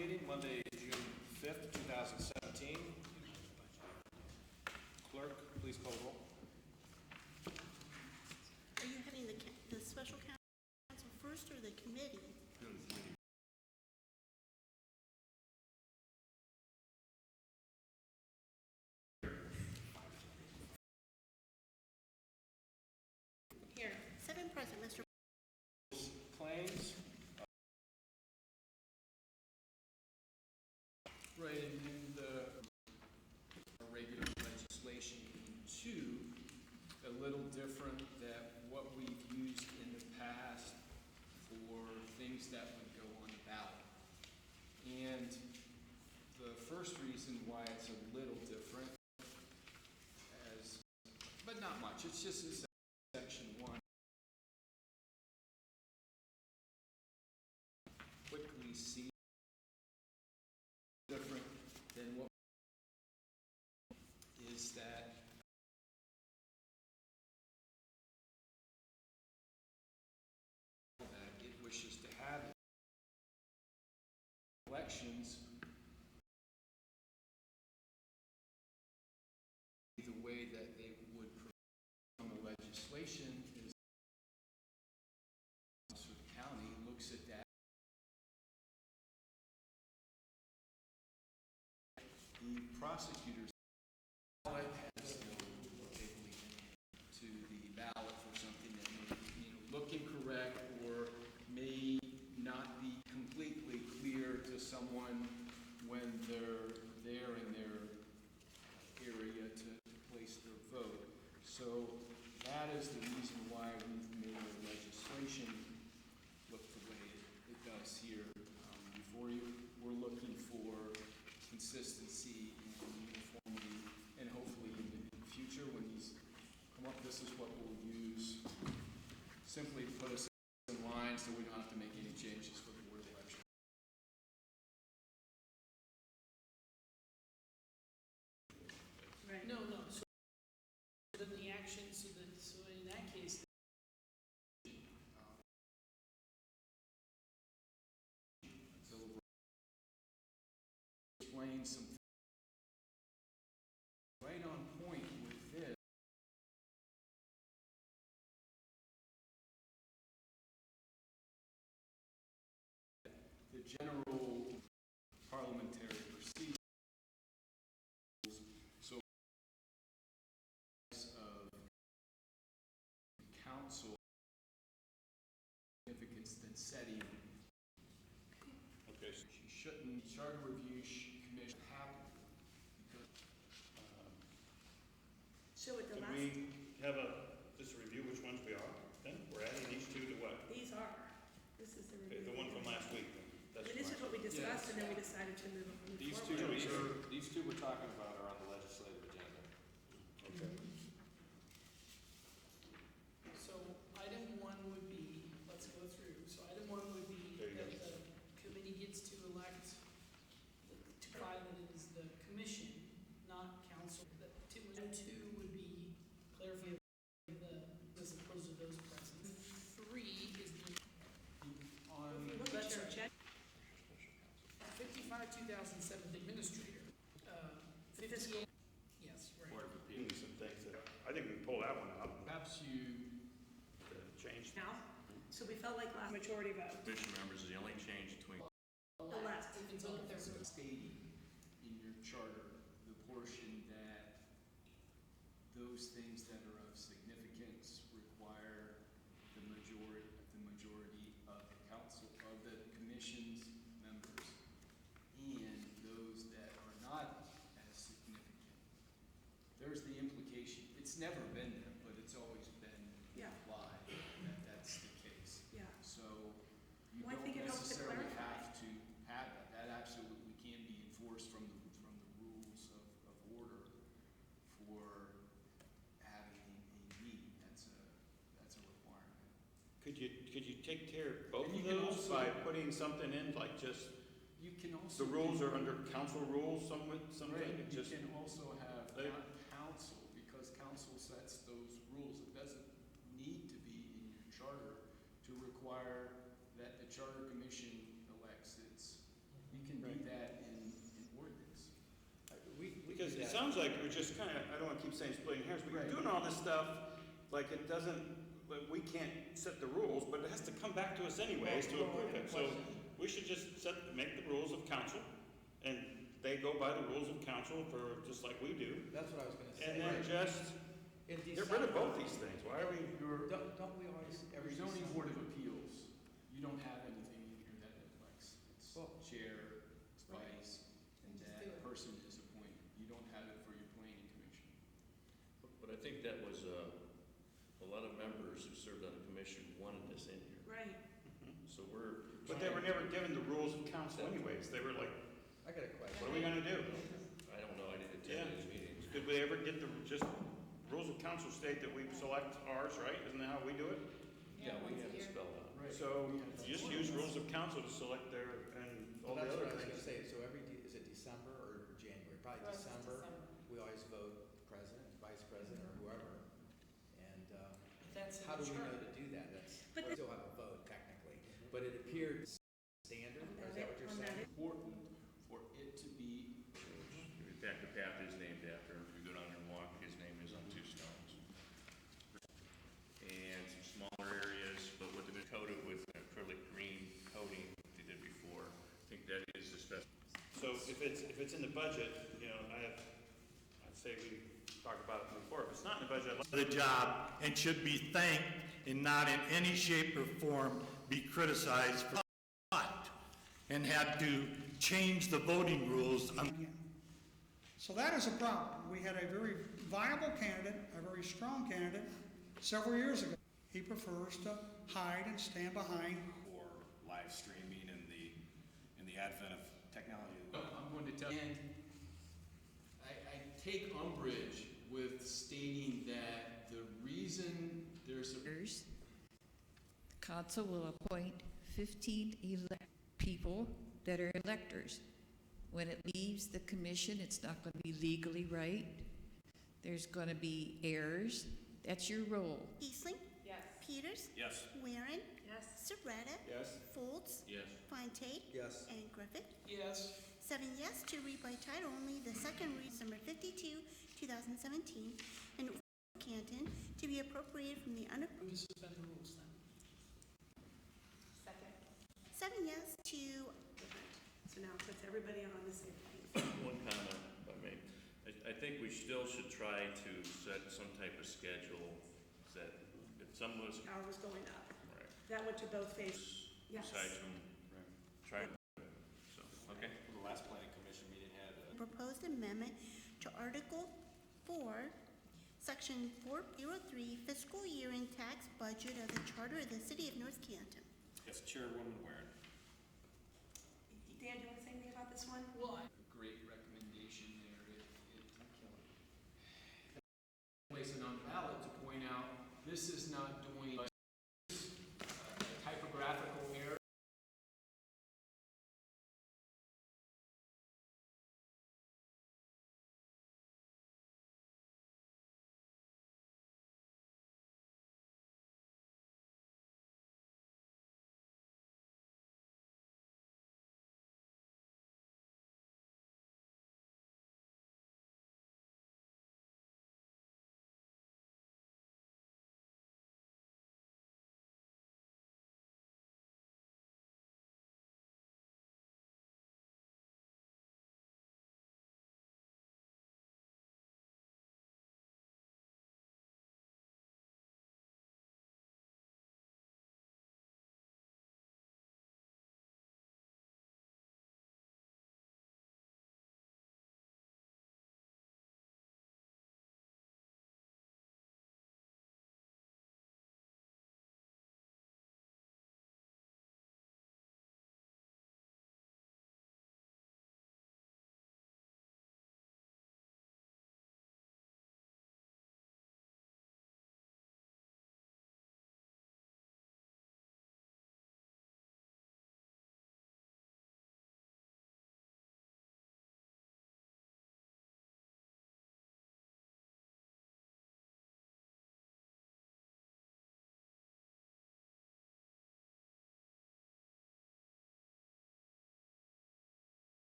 meeting, Monday, June 5th, 2017. Clerk, please call the roll. Are you heading the special counsel first or the committee? Here, 7 present, Mr. Claims. Right, and the regular legislation two, a little different than what we've used in the past for things that would go on the ballot. And the first reason why it's a little different, but not much, it's just in section 1. Quickly see different than what is that it wishes to have elections the way that they would from the legislation is so the county looks at that. The prosecutors has to the ballot for something that may look incorrect or may not be completely clear to someone when they're there in their area to place their vote. So that is the reason why we've made the legislation look the way it does here before you. We're looking for consistency and uniformity, and hopefully in the future when these come up, this is what we'll use simply to put us in line so we don't have to make any changes for the board of election. Right. No. So then the action, so in that case, Explain some right on point with this. The general parliamentary procedure. So of council significance than setting. Okay. She shouldn't charter review commission happen because So at the Could last, we have just a review which ones we are, then? We're adding these two to what? these are, this is the review. The one from last week, then? That's But this is what we discussed, Yes. and then we decided to move These forward. these two we're talking about are on the legislative agenda. Okay. so item 1 would be, let's go through. So item 1 would be There you that go. the committee gets to elect, to find that it is the commission, not council. Item 2 would be clarifying as opposed to those present. 3 is the on If you look at your agenda, 55, 2007 administrator. 58, yes, right. Board of Appeals. Some things that, I think we can pull that one out perhaps you and change. now, so we felt like last majority vote. Commission members is the only change between Elect. It's all there. stating in your charter the portion that those things that are of significance require the majority of the council, of the commission's members, and those that are not as significant. There's the implication. It's never been there, but it's always been Yeah. implied that that's the case. Yeah. So you Well, I don't think it helps to necessarily clarify. have to have that. That absolutely can be enforced from the rules of order for having a meeting. That's a requirement. Could you take care of both And of you can those also- by putting something in, like just, You can also the rules are under council rules, something, Right, you just, can also have They- council, because council sets those rules. It doesn't need to be in your charter to require that the charter commission elects its. You can be like we're just kind of, I don't want to keep saying splitting hairs, but you're Right. doing all this stuff, like it doesn't, like, we can't set the rules, but it has to come back to us anyways to approve it. So we should just make the rules of council, and they go by the rules of council for, just like we do. That's what I was gonna say. And then just In get rid of December, both these things. Why are we? don't we always, every Zoning December? Board of Appeals, you don't have anything in here that reflects it's Well- chair, it's vice, and Just that do it. person is appointed. You don't have it for your planning commission. But I think that was, a lot of members who served on the commission wanted this in here. Right. So we're. But they were never given the rules of council anyways. They were like, I got a question. what are we gonna do? I don't know, I didn't attend any meetings. Did we ever get the, just, rules of council state that we select ours, right? Isn't that how we do it? Yeah, we once a have it year. spelled out. Right. So you just use rules of council to select their, and all Well, the that's other what I was things. gonna say, so is it December or January? Probably For us, it's December. December. We always vote president, vice president, or whoever. And, That's in how the do we know chart. to do that? That's, But we still have a vote technically, but it appeared standard, or is that what you're saying? Important for it to be, In fact, the path is named after him. If you go down there and walk, his name is on 2 stones. And some smaller areas, but with the coated with acrylic green coating that they did before. I think that is the special. So if it's in the budget, you know, I'd say we talk about it before. If it's not in the budget, the job and should be thanked and not in any shape or form be criticized for what, and had to change the voting rules. So that is a problem. We had a very viable candidate, a very strong candidate, several years ago. He prefers to hide and stand behind. For live streaming and the advent of technology. I'm going to tell, and I take umbrage with stating that the reason there's a years, council will appoint 15 people that are electors. When it leaves the commission, it's not going to be legally right. There's going to be errors. That's your role. Eastling, Yes. Peters, Yes. Waring, Yes. Surratt, yes. Folds, Yes. Fontaine, Yes. and Griffith. Yes. 7 yes to read by title only the second read, number 52, 2017, and Canton to be appropriated from the Move to suspend the rules then. Second. 7 yes to, So now it puts everybody on the same page. One comment, if I may. I think we still should try to set some type of schedule that if some of us, Ours was going up. right, That went to both phases. Yes. aside from, try, so, okay. The last planning commission meeting had proposed amendment to Article 4, Section 403, fiscal year and tax budget of the Charter of the City of North Canton. yes, Chairwoman Warren. Dan, do you want to say anything about this one? Well,